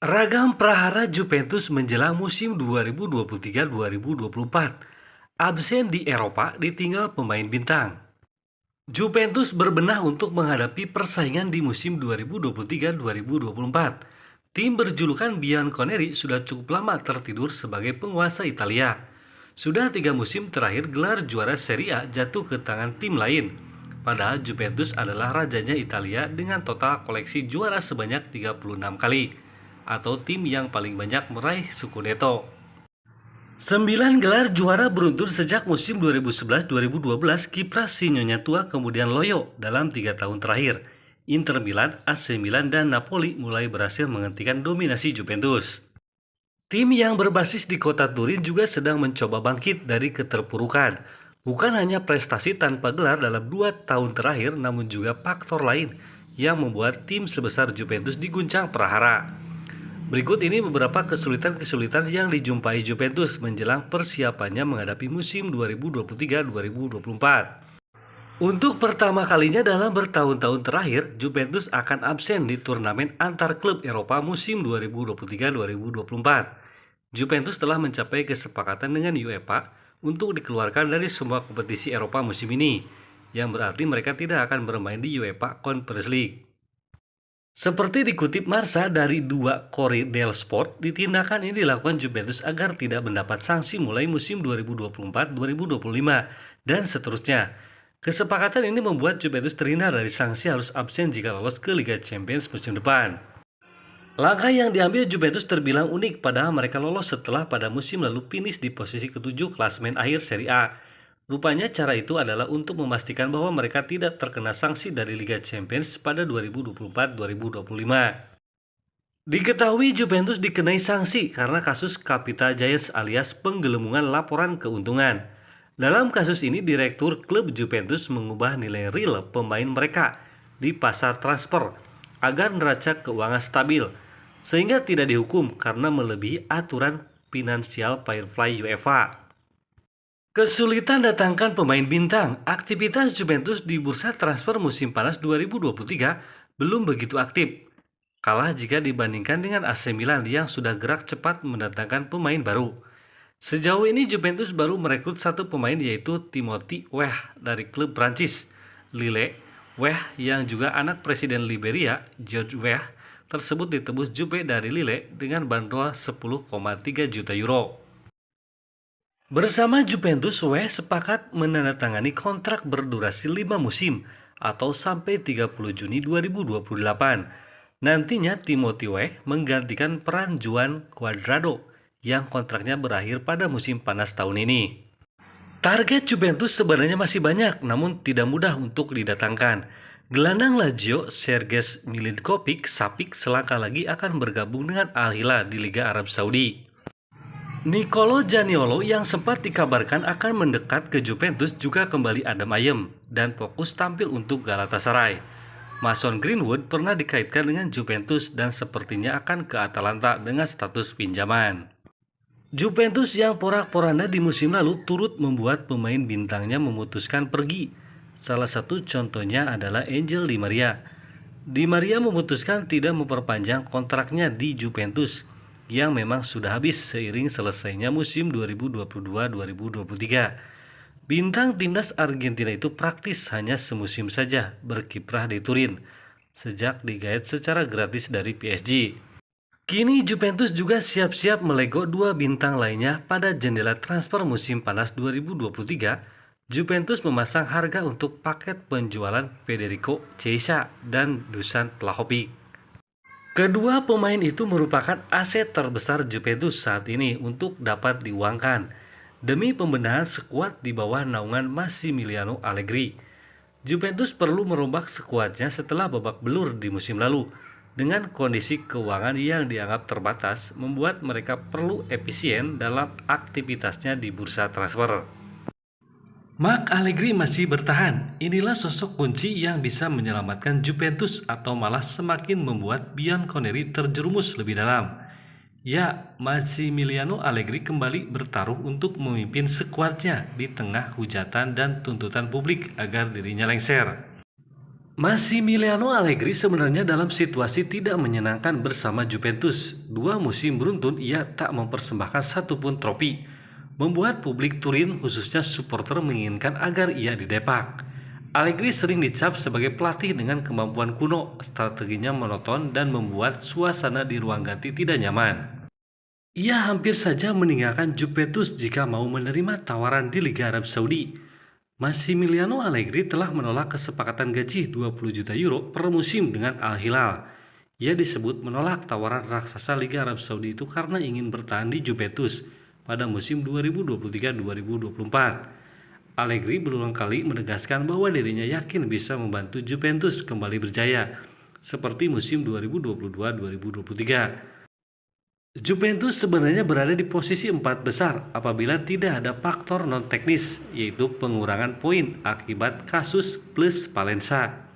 Ragam prahara Juventus menjelang musim 2023-2024. Absen di Eropa ditinggal pemain bintang. Juventus berbenah untuk menghadapi persaingan di musim 2023-2024. Tim berjulukan Bianconeri sudah cukup lama tertidur sebagai penguasa Italia. Sudah 3 musim terakhir gelar juara Serie A jatuh ke tangan tim lain. Padahal Juventus adalah rajanya Italia dengan total koleksi juara sebanyak 36 kali, atau tim yang paling banyak meraih Scudetto. 9 gelar juara beruntun sejak musim 2011-2012 kiprah si Nyonya Tua kemudian loyo dalam 3 tahun terakhir. Inter Milan, AC Milan, dan Napoli mulai berhasil menghentikan dominasi Juventus. Tim yang berbasis di kota Turin juga sedang mencoba bangkit dari keterpurukan. Bukan hanya prestasi tanpa gelar dalam 2 tahun terakhir, namun juga faktor lain yang membuat tim sebesar Juventus diguncang prahara. Berikut ini beberapa kesulitan-kesulitan yang dijumpai Juventus menjelang persiapannya menghadapi musim 2023-2024. Untuk pertama kalinya dalam bertahun-tahun terakhir, Juventus akan absen di turnamen antar klub Eropa musim 2023-2024. Juventus telah mencapai kesepakatan dengan UEFA untuk dikeluarkan dari semua kompetisi Eropa musim ini, yang berarti mereka tidak akan bermain di UEFA Conference League. Seperti dikutip Marca dari 2 Corriere dello Sport, tindakan ini dilakukan Juventus agar tidak mendapat sanksi mulai musim 2024-2025 dan seterusnya. Kesepakatan ini membuat Juventus terhindar dari sanksi harus absen jika lolos ke Liga Champions musim depan. Langkah yang diambil Juventus terbilang unik, padahal mereka lolos setelah pada musim lalu finish di posisi ke-7 klasemen akhir Serie A. Rupanya cara itu adalah untuk memastikan bahwa mereka tidak terkena sanksi dari Liga Champions pada 2024-2025. Diketahui Juventus dikenai sanksi karena kasus Capital Giants alias penggelembungan laporan keuntungan. Dalam kasus ini, direktur klub Juventus mengubah nilai real pemain mereka di pasar transfer agar neraca keuangan stabil, sehingga tidak dihukum karena melebihi aturan finansial fair play UEFA. Kesulitan datangkan pemain bintang. Aktivitas Juventus di bursa transfer musim panas 2023 belum begitu aktif, kalah jika dibandingkan dengan AC Milan yang sudah gerak cepat mendatangkan pemain baru. Sejauh ini Juventus baru merekrut 1 pemain, yaitu Timothy Weah dari klub Prancis Lille. Weah yang juga anak Presiden Liberia, George Weah, tersebut ditebus Juve dari Lille dengan bandrol 10,3 juta euro. Bersama Juventus, Weah sepakat menandatangani kontrak berdurasi 5 musim atau sampai 30 Juni 2028. Nantinya Timothy Weah menggantikan peran Juan Cuadrado yang kontraknya berakhir pada musim panas tahun ini. Target Juventus sebenarnya masih banyak, namun tidak mudah untuk didatangkan. Gelandang Lazio Sergej Milinkovic-Savic selangkah lagi akan bergabung dengan Al Hilal di Liga Arab Saudi. Nicolo Zaniolo yang sempat dikabarkan akan mendekat ke Juventus juga kembali adem ayem dan fokus tampil untuk Galatasaray. Mason Greenwood pernah dikaitkan dengan Juventus dan sepertinya akan ke Atalanta dengan status pinjaman. Juventus yang porak-poranda di musim lalu turut membuat pemain bintangnya memutuskan pergi. Salah satu contohnya adalah Angel Di Maria. Di Maria memutuskan tidak memperpanjang kontraknya di Juventus yang memang sudah habis seiring selesainya musim 2022-2023. Bintang timnas Argentina itu praktis hanya semusim saja berkiprah di Turin sejak digait secara gratis dari PSG. Kini Juventus juga siap-siap melego 2 bintang lainnya pada jendela transfer musim panas 2023. Juventus memasang harga untuk paket penjualan Federico Chiesa dan Dusan Vlahovic. Kedua pemain itu merupakan aset terbesar Juventus saat ini untuk dapat diuangkan demi pembenahan skuad di bawah naungan Massimiliano Allegri. Juventus perlu merombak skuadnya setelah babak belur di musim lalu. Dengan kondisi keuangan yang dianggap terbatas, membuat mereka perlu efisien dalam aktivitasnya di bursa transfer. Mark Allegri masih bertahan. Inilah sosok kunci yang bisa menyelamatkan Juventus atau malah semakin membuat Bianconeri terjerumus lebih dalam. Ya, Massimiliano Allegri kembali bertaruh untuk memimpin skuadnya di tengah hujatan dan tuntutan publik agar dirinya lengser. Massimiliano Allegri sebenarnya dalam situasi tidak menyenangkan bersama Juventus. 2 musim beruntun ia tak mempersembahkan satupun trofi, membuat publik Turin khususnya supporter menginginkan agar ia didepak. Allegri sering dicap sebagai pelatih dengan kemampuan kuno, strateginya monoton dan membuat suasana di ruang ganti tidak nyaman. Ia hampir saja meninggalkan Juventus jika mau menerima tawaran di Liga Arab Saudi. Massimiliano Allegri telah menolak kesepakatan gaji 20 juta euro per musim dengan Al Hilal. Ia disebut menolak tawaran raksasa Liga Arab Saudi itu karena ingin bertahan di Juventus pada musim 2023-2024. Allegri berulang kali menegaskan bahwa dirinya yakin bisa membantu Juventus kembali berjaya, seperti musim 2022-2023. Juventus sebenarnya berada di posisi 4 besar apabila tidak ada faktor non-teknis, yaitu pengurangan poin akibat kasus plus Valencia.